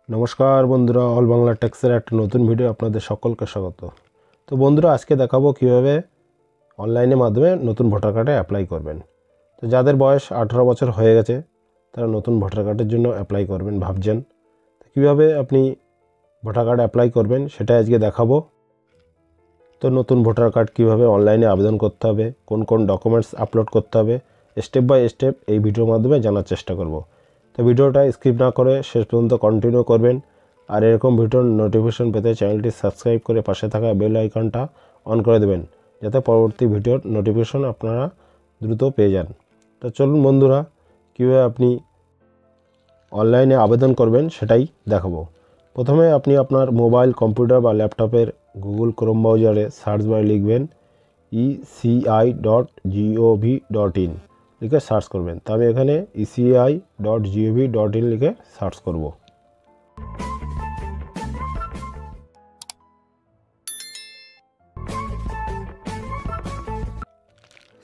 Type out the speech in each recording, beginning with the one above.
नमस्कार बंधुरा ऑल बांगला टेक्सर एक नतून भिडियो आपनादेर सकलके स्वागत। तो बंधुरा आज के देखाबो किभाबे अनलाइने माध्यमे नतून भोटार कार्डे अ্যাপ্লাই करबेन। तो जादेर बयस 18 बछर हये गेछे तारा नतून भोटार कार्डेर जोन्नो अ্যাপ্লাই करबेन भाबछेन, तो किभाबे आपनि भोटार कार्ड अ্যাপ্লাই करबेन सेटाई आजके देखाबो। तो नतून भोटार कार्ड किभाबे अनलाइने आवेदन करते हबे, कोन कोन डकुमेंट्स आपलोड करते हबे स्टेप बाई स्टेप এই ভিডিওর মাধ্যমে জানার চেষ্টা করব। तो ভিডিওটা স্কিপ না করে শেষ পর্যন্ত কন্টিনিউ করবেন আর এরকম ভিডিওর নোটিফিকেশন পেতে চ্যানেলটি সাবস্ক্রাইব করে পাশে থাকা বেল আইকনটা অন করে দেবেন যাতে পরবর্তী ভিডিওর নোটিফিকেশন আপনারা দ্রুত পেয়ে যান। তো চলুন বন্ধুরা কিভাবে আপনি অনলাইনে আবেদন করবেন সেটাই দেখাবো। প্রথমে আপনি আপনার মোবাইল কম্পিউটার বা ল্যাপটপের গুগল ক্রোম ব্রাউজারে সার্চ বারে লিখবেন eci.gov.in লিখে সার্চ করবেন। তো আমি এখানে eci.gov.in লিখে সার্চ করব।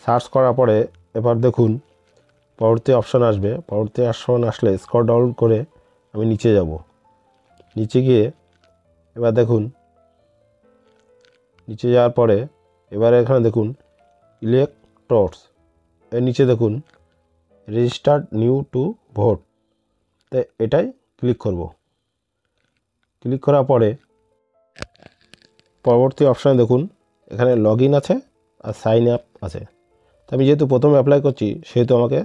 সার্চ করার পরে এবার দেখুন পরবর্তী অপশন আসবে। পরবর্তী অপশন আসলে স্ক্রল ডাউন করে আমি নিচে যাব। নিচে গিয়ে এবার দেখুন নিচে যাওয়ার পরে এবার এখানে দেখুন ইলেক্টরস এর নিচে দেখুন রেজিস্টার্ড নিউ টু ভোট, তো এটাই ক্লিক করব। ক্লিক করার পরে পরবর্তী অপশানে দেখুন এখানে লগ ইন আছে আর সাইন আপ আছে। তো আমি যেহেতু প্রথমে অ্যাপ্লাই করছি সেহেতু আমাকে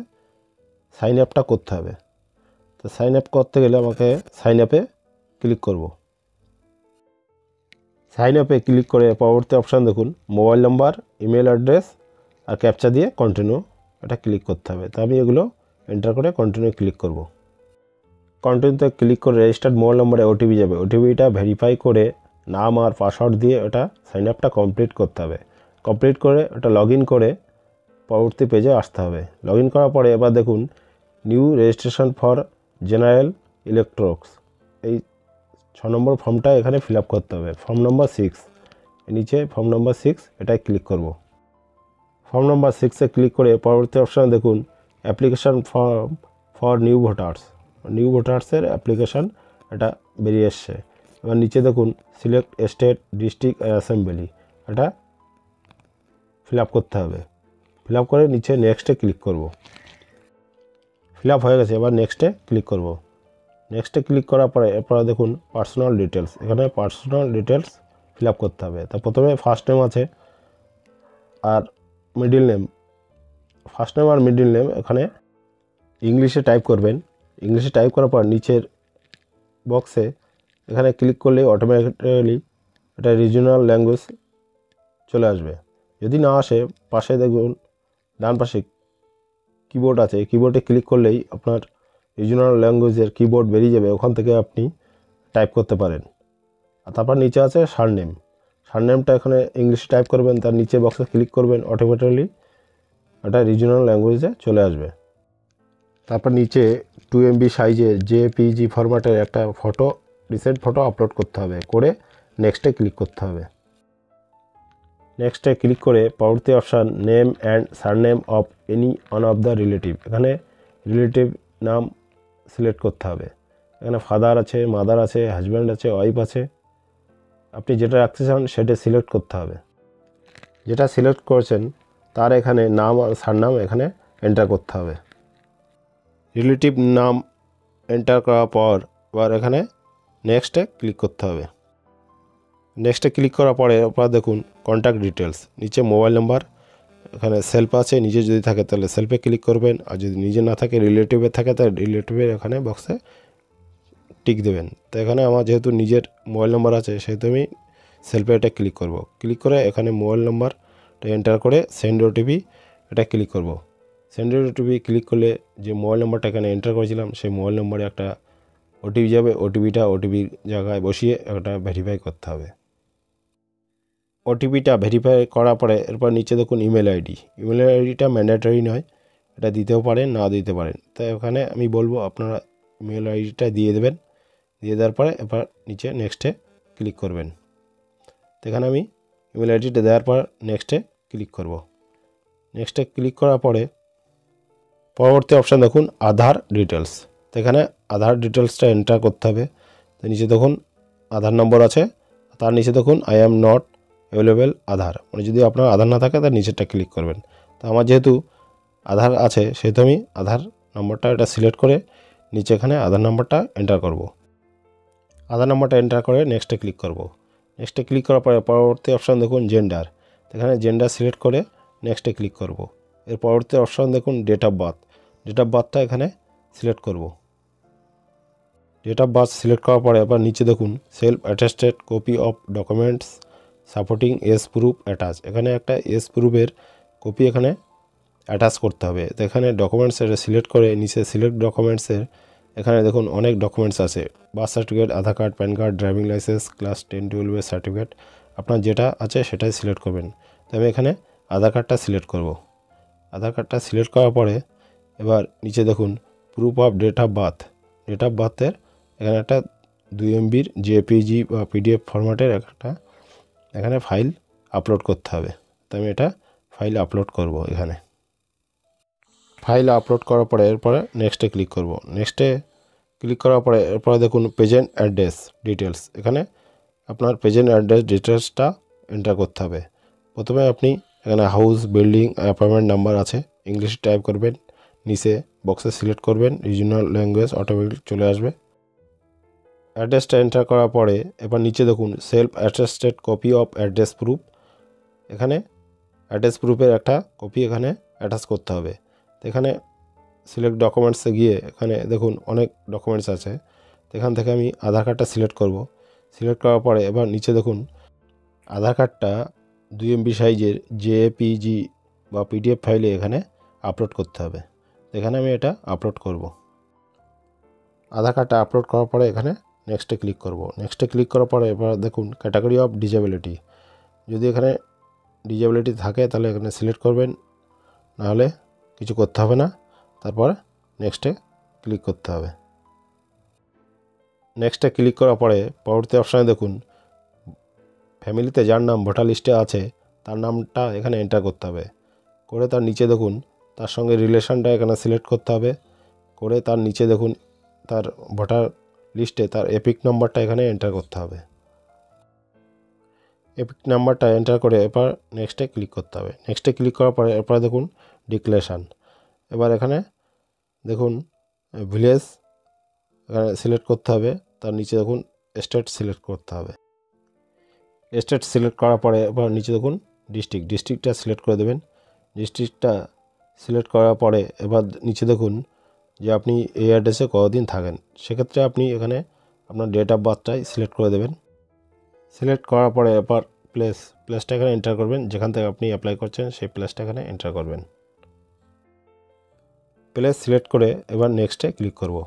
সাইন আপটা করতে হবে। তো সাইন আপ করতে গেলে আমাকে সাইন আপে ক্লিক করব। সাইন আপে ক্লিক করে পরবর্তী অপশান দেখুন মোবাইল নাম্বার, ইমেল অ্যাড্রেস আর ক্যাপচা দিয়ে কন্টিনিউ এটা ক্লিক করতে হবে। তো আমি এগুলো এন্টার করে কন্টিনিউ ক্লিক করব। কন্টিনিউতে ক্লিক করে রেজিস্টার্ড মোবাইল নম্বরে ওটিপি যাবে। ওটিপিটা ভেরিফাই করে নাম আর পাসওয়ার্ড দিয়ে ওটা সাইন আপটা কমপ্লিট করতে হবে। কমপ্লিট করে ওটা লগ ইন করে পরবর্তী পেজে আসতে হবে। লগ ইন করার পরে এবার দেখুন new registration for general electronics এই 6 নম্বর ফর্মটা এখানে ফিল আপ করতে হবে। ফর্ম নম্বর 6 নিচে ফর্ম নম্বর 6 এটাই ক্লিক করব। ফর্ম নম্বর 6-এ ক্লিক করে পরবর্তী অপশানে দেখুন application form for new voters. New ভোটার্সের অ্যাপ্লিকেশান এটা বেরিয়ে এসছে। এবার নিচে দেখুন সিলেক্ট স্টেট, ডিস্ট্রিক্ট আর অ্যাসেম্বলি এটা ফিল আপ করতে হবে। ফিল আপ করে নিচে নেক্সটে ক্লিক করব। ফিল আপ হয়ে গেছে, এবার নেক্সটে ক্লিক করব। নেক্সটে ক্লিক করার পরে এরপরে দেখুন পার্সোনাল ডিটেলস, এখানে পার্সোনাল ডিটেলস ফিল আপ করতে হবে। তা প্রথমে ফার্স্ট নেম আছে আর মিডল নেম। ফার্স্ট নেম আর মিডল নেম এখানে ইংলিশে টাইপ করবেন। ইংলিশে টাইপ করার পর নিচের বক্সে এখানে ক্লিক করলে অটোমেটিক্যালি এটা রিজিওনাল ল্যাঙ্গুয়েজ চলে আসবে। যদি না আসে পাশে দেখুন ডান পাশে কিবোর্ড আছে, এই কিবোর্ডে ক্লিক করলেই আপনার রিজিওনাল ল্যাঙ্গুয়েজের কিবোর্ড বেরিয়ে যাবে, ওখান থেকে আপনি টাইপ করতে পারেন। আর তারপর নিচে আছে সারনেম। সারনেমটা এখানে ইংলিশে টাইপ করবেন, তার নিচে বক্সে ক্লিক করবেন, অটোমেটিক্যালি এটা রিজিওনাল ল্যাঙ্গুয়েজে চলে আসবে। তারপর নিচে 2 MB সাইজের জেপিজি ফরম্যাটের একটা ফটো, রিসেন্ট ফটো আপলোড করতে হবে। করে নেক্সটে ক্লিক করতে হবে। নেক্সটে ক্লিক করে পরবর্তী option name and surname of any one of the relative, এখানে রিলেটিভ নাম সিলেক্ট করতে হবে। এখানে ফাদার আছে, মাদার আছে, হাজব্যান্ড আছে, ওয়াইফ আছে, আপনি যেটা রাখতে চান সেটা সিলেক্ট করতে হবে। যেটা সিলেক্ট করেছেন তার এখানে নাম আর সারনাম এখানে এন্টার করতে হবে। রিলেটিভ নাম এন্টার করার পর এবার এখানে নেক্সটে ক্লিক করতে হবে। নেক্সটে ক্লিক করার পরে আপনারা দেখুন কন্ট্যাক্ট ডিটেলস, নিচে মোবাইল নাম্বার, এখানে সেলফ আছে, নিজে যদি থাকে তাহলে সেলফে ক্লিক করবেন, আর যদি নিজে না থাকে রিলেটিভে থাকে তাহলে রিলেটিভের এখানে বক্সে টিক দেবেন। তো এখানে আমার যেহেতু নিজের মোবাইল নাম্বার আছে সেহেতু আমি সেলফে এটা ক্লিক করব। ক্লিক করে এখানে মোবাইল নাম্বারটা এন্টার করে সেন্ড ওটিপি এটা ক্লিক করব। সেন্ড ওটিপি ক্লিক করলে যে মোবাইল নাম্বারটা এখানে এন্টার করেছিলাম সেই মোবাইল নম্বরে একটা ওটিপি যাবে। ওটিপিটা ওটিপির জায়গায় বসিয়ে একটা ভেরিফাই করতে হবে। ওটিপিটা ভেরিফাই করার পরে এরপর নিচে দেখুন ইমেল আইডি। ইমেল আইডিটা ম্যান্ডেটরি নয়, এটা দিতেও পারেন না দিতে পারেন। তাই এখানে আমি বলবো আপনারা ইমেল আইডিটা দিয়ে দেবেন। দিয়ে দেওয়ার পরে এবার নিচে নেক্সটে ক্লিক করবেন। তো এখানে আমি ইমেল আইডিটা দেওয়ার পর নেক্সটে ক্লিক করব। নেক্সটে ক্লিক করার পরে পরবর্তী অপশান দেখুন আধার ডিটেলস। তো এখানে আধার ডিটেলসটা এন্টার করতে হবে। তো নিচে দেখুন আধার নম্বর আছে, তার নিচে দেখুন আই অ্যাম নট অ্যাভেলেবেল আধার, মানে যদি আপনার আধার না থাকে তার নিচেরটা ক্লিক করবেন। তো আমার যেহেতু আধার আছে সেহেতু আমি আধার নম্বরটা এটা সিলেক্ট করে নিচে এখানে আধার নম্বরটা এন্টার করব। আধার নম্বরটা এন্টার করে নেক্সটে ক্লিক করব। নেক্সটে ক্লিক করার পরে পরবর্তী অপশান দেখুন জেন্ডার, এখানে জেন্ডার সিলেক্ট করে নেক্সটে ক্লিক করব। এর পরবর্তী অপশান দেখুন date of birth, date of বার্থটা এখানে সিলেক্ট করব। ডেট অফ বার্থ সিলেক্ট করার পরে আবার নিচে দেখুন self attested copy of documents supporting S proof attach, এখানে একটা এস প্রুফের কপি এখানে অ্যাটাচ করতে হবে। তো এখানে ডকুমেন্টস এটা সিলেক্ট করে নিচে সিলেক্ট ডকুমেন্টসের এখানে দেখুন অনেক ডকুমেন্টস আছে, birth certificate, Aadhaar card, PAN card, driving licence, class 10-12 certificate, আপনার যেটা আছে সেটাই সিলেক্ট করবেন। তো আমি এখানে আধার কার্ডটা সিলেক্ট করব। আধার কার্ডটা সিলেক্ট করার পরে এবার নিচে দেখুন proof of date of birth, date of বার্থের এখানে একটা 2 MBর জেপিজি বা পিডিএফ ফরম্যাটের একটা এখানে ফাইল আপলোড করতে হবে। তো আমি এটা ফাইল আপলোড করব। এখানে ফাইল আপলোড করার পরে এরপরে নেক্সটে ক্লিক করব। নেক্সটে ক্লিক করার পরে এরপরে দেখুন প্রেজেন্ট অ্যাড্রেস ডিটেলস, এখানে আপনার প্রেজেন্ট অ্যাড্রেস ডিটেলসটা এন্টার করতে হবে। প্রথমে আপনি এখানে হাউস, বিল্ডিং, অ্যাপার্টমেন্ট নাম্বার আছে, ইংলিশে টাইপ করবেন, নিচে বক্সে সিলেক্ট করবেন, রিজিওনাল ল্যাঙ্গুয়েজ অটোমেটিক চলে আসবে। অ্যাড্রেসটা এন্টার করার পরে এবার নিচে দেখুন self attested copy of address proof, এখানে অ্যাড্রেস প্রুফের একটা কপি এখানে অ্যাটাচ করতে হবে। এখানে সিলেক্ট ডকুমেন্টসে গিয়ে এখানে দেখুন অনেক ডকুমেন্টস আছে, এখান থেকে আমি আধার কার্ডটা সিলেক্ট করব। সিলেক্ট করার পরে এবার নিচে দেখুন আধার কার্ডটা 2 MB সাইজের জেপিজি বা পিডিএফ ফাইলে এখানে আপলোড করতে হবে। এখানে আমি এটা আপলোড করব। আধার কার্ডটা আপলোড করার পরে এখানে নেক্সটে ক্লিক করব। নেক্সটে ক্লিক করার পরে এবার দেখুন ক্যাটাগরি অফ ডিসেবিলিটি, যদি এখানে ডিসেবিলিটি থাকে তাহলে এখানে সিলেক্ট করবেন, নাহলে কিছু করতে হবে না। তারপর নেক্সটে ক্লিক করতে হবে। নেক্সটে ক্লিক করার পরে পরবর্তী অপশানে দেখুন ফ্যামিলিতে যার নাম ভোটার লিস্টে আছে তার নামটা এখানে এন্টার করতে হবে। করে তার নিচে দেখুন তার সঙ্গে রিলেশনটা এখানে সিলেক্ট করতে হবে। করে তার নিচে দেখুন তার ভোটার লিস্টে তার এপিক নাম্বারটা এখানে এন্টার করতে হবে। এপিক নাম্বারটা এন্টার করে এরপর নেক্সটে ক্লিক করতে হবে। নেক্সটে ক্লিক করার পরে এরপর দেখুন ডিক্লারেশান, এবার এখানে দেখুন ভিলেজ এখানে সিলেক্ট করতে হবে, তার নিচে দেখুন স্টেট সিলেক্ট করতে হবে। স্টেট সিলেক্ট করার পরে এবার নিচে দেখুন ডিস্ট্রিক্টটা সিলেক্ট করে দেবেন। ডিস্ট্রিক্টটা সিলেক্ট করার পরে এবার নিচে দেখুন যে আপনি এই অ্যাড্রেসে কতদিন থাকেন, সেক্ষেত্রে আপনি এখানে আপনার ডেট অফ বার্থটাই সিলেক্ট করে দেবেন। সিলেক্ট করার পরে এবার প্লেসটা এখানে এন্টার করবেন, যেখান থেকে আপনি অ্যাপ্লাই করছেন সেই প্লেসটা এখানে এন্টার করবেন। প্লেস সিলেক্ট করে এবার নেক্সটে ক্লিক করব।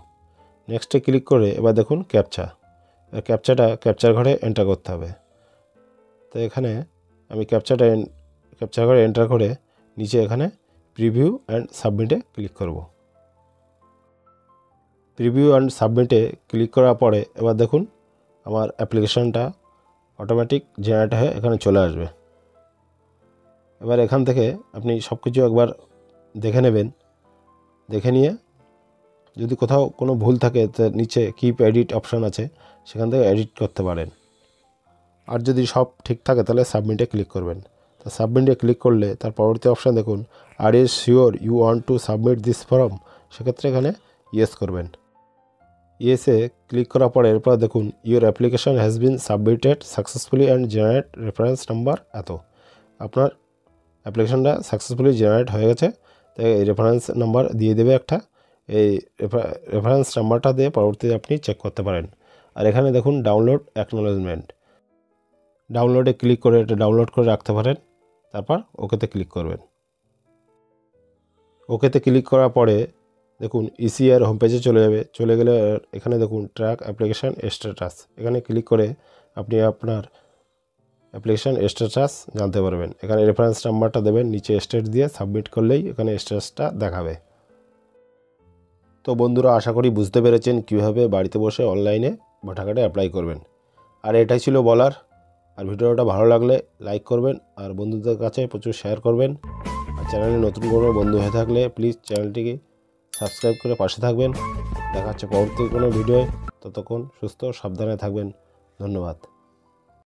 নেক্সটে ক্লিক করে এবার দেখুন ক্যাপচার ঘরে এন্টার করতে হবে। তো এখানে আমি ক্যাপচার ঘরে এন্টার করে নিচে এখানে প্রিভিউ অ্যান্ড সাবমিটে ক্লিক করব। প্রিভিউ অ্যান্ড সাবমিটে ক্লিক করার পরে এবার দেখুন আমার অ্যাপ্লিকেশনটা অটোমেটিক জেনারেট হয়ে এখানে চলে আসবে। এবার এখান থেকে আপনি সব কিছু একবার দেখে নেবেন, দেখে নিয়ে যদি কোথাও কোনো ভুল থাকে তো নিচে কিপ এডিট অপশান আছে, সেখান থেকে এডিট করতে পারেন। আর যদি সব ঠিক থাকে তাহলে সাবমিটে ক্লিক করবেন। তো সাবমিটে ক্লিক করলে তার পরবর্তী অপশান দেখুন আর is sure you want to submit this form, সেক্ষেত্রে এখানে ইয়েস করবেন। ইয়েসে ক্লিক করার পরে এরপর দেখুন your application has been submitted successfully and generate reference number এত, আপনার অ্যাপ্লিকেশনটা সাকসেসফুলি জেনারেট হয়ে গেছে। তাই এই রেফারেন্স নাম্বার দিয়ে দেবে একটা, এই রেফারেন্স নাম্বারটা দিয়ে পরবর্তীতে আপনি চেক করতে পারেন। আর এখানে দেখুন ডাউনলোড অ্যাকনোলেজমেন্ট, ডাউনলোডে ক্লিক করে এটা ডাউনলোড করে রাখতে পারেন। তারপর ওকেতে ক্লিক করবেন। ওকেতে ক্লিক করার পরে দেখুন ইসিআর হোম পেজে চলে গেলে এখানে দেখুন ট্র্যাক অ্যাপ্লিকেশান স্ট্যাটাস, এখানে ক্লিক করে আপনি আপনার অ্যাপ্লিকেশান স্ট্যাটাস জানতে পারবেন। এখানে রেফারেন্স নাম্বারটা দেবেন, নিচে স্টেট দিয়ে সাবমিট করলেই এখানে স্ট্যাটাসটা দেখাবে। তো বন্ধুরা আশা করি বুঝতে পেরেছেন কীভাবে বাড়িতে বসে অনলাইনে ভোটার কার্ডে অ্যাপ্লাই করবেন। আর এটাই ছিল বলার। আর ভিডিওটা ভালো লাগলে লাইক করবেন, আর বন্ধুদের কাছে প্রচুর শেয়ার করবেন। আর চ্যানেলে নতুন কোনো বন্ধু হয়ে থাকলে প্লিজ চ্যানেলটিকে সাবস্ক্রাইব করে পাশে থাকবেন। দেখা হচ্ছে পরবর্তী কোনো ভিডিওয়। ততক্ষণ সুস্থ সাবধানে থাকবেন। ধন্যবাদ।